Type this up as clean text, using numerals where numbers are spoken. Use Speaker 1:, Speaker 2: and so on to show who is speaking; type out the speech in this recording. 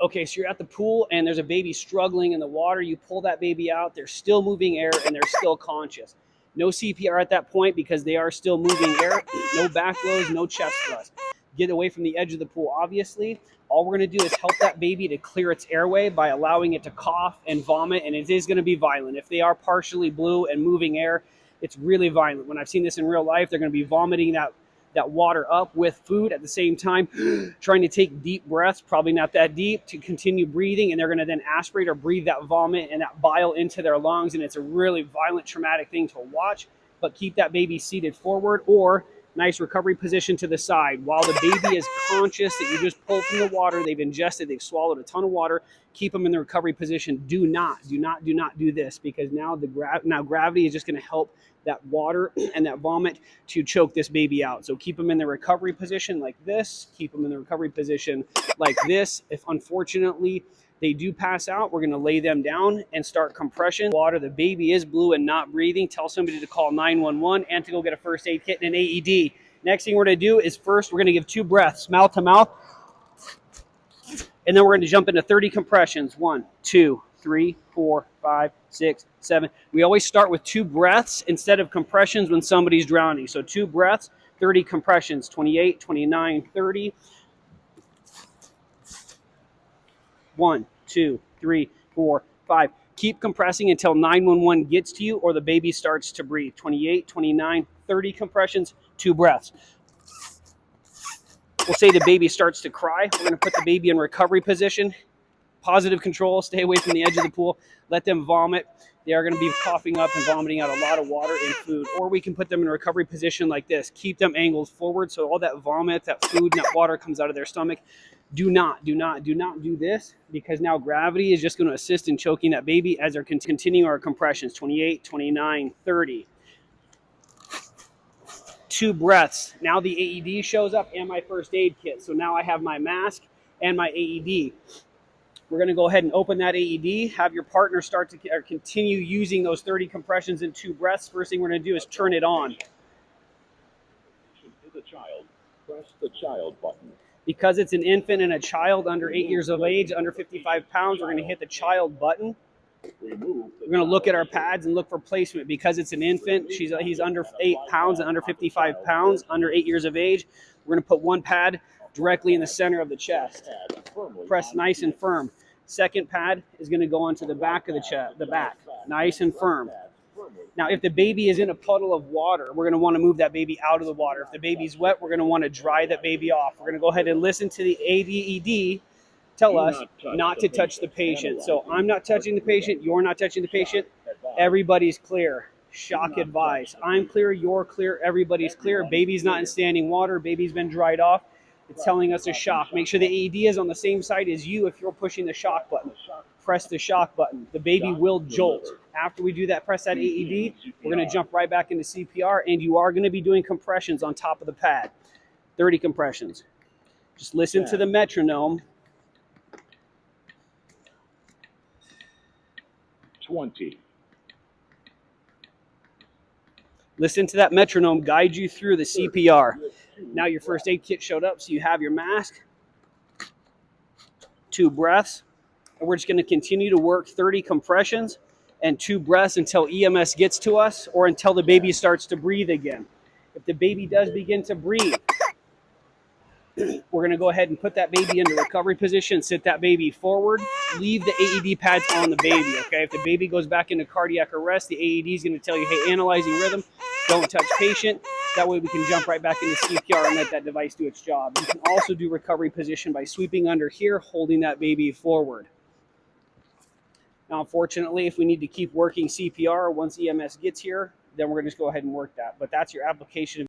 Speaker 1: Okay, so you're at the pool and there's a baby struggling in the water. You pull that baby out. They're still moving air and they're still conscious. No CPR at that point because they are still moving air. No back blows, no chest thrust. Get away from the edge of the pool, obviously. All we're going to do is help that baby to clear its airway by allowing it to cough and vomit, and it is going to be violent. If they are partially blue and moving air, it's really violent. When I've seen this in real life, they're going to be vomiting that water up with food at the same time, trying to take deep breaths, probably not that deep, to continue breathing, and they're going to then aspirate or breathe that vomit and that bile into their lungs, and it's a really violent, traumatic thing to watch. But keep that baby seated forward or nice recovery position to the side. While the baby is conscious that you just pulled from the water, they've ingested, they've swallowed a ton of water, keep them in the recovery position. Do not do this, because now gravity is just going to help that water and that vomit to choke this baby out. So keep them in the recovery position like this. Keep them in the recovery position like this. If unfortunately they do pass out, we're going to lay them down and start compression. Water, the baby is blue and not breathing. Tell somebody to call 911 and to go get a first aid kit and an AED. Next thing we're going to do is first we're going to give 2 breaths, mouth to mouth. And then we're going to jump into 30 compressions. 1, 2, 3, 4, 5, 6, 7. We always start with 2 breaths instead of compressions when somebody's drowning. So 2 breaths, 30 compressions, 28, 29, 30. 1, 2, 3, 4, 5. Keep compressing until 911 gets to you or the baby starts to breathe. 28, 29, 30 compressions, 2 breaths. We'll say the baby starts to cry. We're going to put the baby in recovery position. Positive control. Stay away from the edge of the pool. Let them vomit. They are going to be coughing up and vomiting out a lot of water and food. Or we can put them in a recovery position like this. Keep them angled forward so all that vomit, that food, and that water comes out of their stomach. Do not do this, because now gravity is just going to assist in choking that baby as they're continuing our compressions. 28, 29, 30. 2 breaths. Now the AED shows up and my first aid kit. So now I have my mask and my AED. We're going to go ahead and open that AED, have your partner start to continue using those 30 compressions in 2 breaths. First thing we're going to do is turn it on.
Speaker 2: The child, press the child button.
Speaker 1: Because it's an infant and a child under 8 years of age, under 55 pounds, we're going to hit the child button. We're going to look at our pads and look for placement. Because it's an infant, he's under 8 pounds and under 55 pounds, under 8 years of age. We're going to put 1 pad directly in the center of the chest. Press nice and firm. Second pad is going to go onto the back of the chest, the back, nice and firm. Now, if the baby is in a puddle of water, we're going to want to move that baby out of the water. If the baby's wet, we're going to want to dry that baby off. We're going to go ahead and listen to the AED tell us not to touch the patient. So I'm not touching the patient. You're not touching the patient. Everybody's clear. Shock advice. I'm clear. You're clear. Everybody's clear. Baby's not in standing water. Baby's been dried off. It's telling us a shock. Make sure the AED is on the same side as you if you're pushing the shock button. Press the shock button. The baby will jolt. After we do that, press that AED, we're going to jump right back into CPR, and you are going to be doing compressions on top of the pad. 30 compressions. Just listen to the metronome.
Speaker 2: 20.
Speaker 1: Listen to that metronome guide you through the CPR. Now your first aid kit showed up, so you have your mask. 2 breaths. And we're just going to continue to work 30 compressions and 2 breaths until EMS gets to us or until the baby starts to breathe again. If the baby does begin to breathe, we're going to go ahead and put that baby into recovery position, sit that baby forward, leave the AED pads on the baby, okay? If the baby goes back into cardiac arrest, the AED is going to tell you, hey, analyzing rhythm, don't touch patient. That way we can jump right back into CPR and let that device do its job. You can also do recovery position by sweeping under here, holding that baby forward. Now, unfortunately, if we need to keep working CPR once EMS gets here, then we're going to just go ahead and work that. But that's your application of